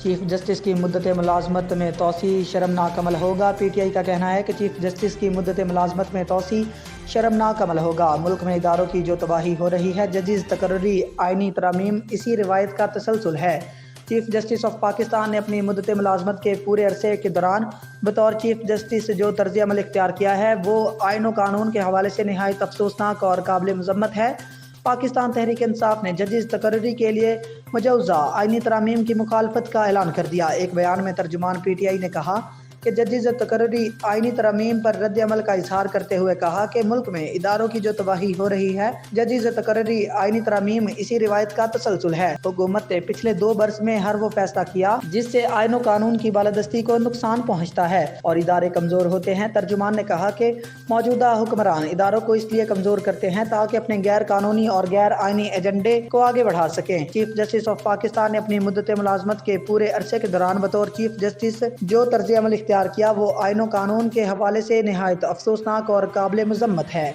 Chief justice کی مدت ملازمت میں توسیع شرمناک عمل ہوگا۔ پی ٹی آئی کا کہنا ہے کہ چیف جسٹس کی مدت ملازمت میں توسیع شرمناک عمل ہوگا۔ ملک میں اداروں کی جو تباہی ہو رہی ہے، ججز تقرری آئینی ترامیم اسی روایت کا تسلسل ہے۔ چیف جسٹس آف پاکستان نے اپنی مدت ملازمت کے پورے عرصے کے دوران بطور چیف جسٹس جو طرز عمل اختیار کیا ہے وہ آئین و قانون کے حوالے سے نہایت افسوسناک اور قابل مذمت ہے۔ پاکستان تحریک انصاف نے ججز تقرری کے لیے مجوزہ آئینی ترامیم کی مخالفت کا اعلان کر دیا۔ ایک بیان میں ترجمان پی ٹی آئی نے کہا کہ ججز تقرری آئینی ترامیم پر رد عمل کا اظہار کرتے ہوئے کہا کہ ملک میں اداروں کی جو تباہی ہو رہی ہے، ججز تقرری آئینی ترامیم اسی روایت کا تسلسل ہے۔ حکومت نے پچھلے 2 برس میں ہر وہ فیصلہ کیا جس سے آئین و قانون کی بالادستی کو نقصان پہنچتا ہے اور ادارے کمزور ہوتے ہیں۔ ترجمان نے کہا کہ موجودہ حکمران اداروں کو اس لیے کمزور کرتے ہیں تاکہ اپنے غیر قانونی اور غیر آئینی ایجنڈے کو آگے بڑھا سکیں۔ چیف جسٹس آف پاکستان نے اپنی مدت ملازمت کے پورے عرصے کے دوران بطور چیف جسٹس جو طرز عمل اختیار کیا وہ آئین و قانون کے حوالے سے نہایت افسوسناک اور قابل مذمت ہے۔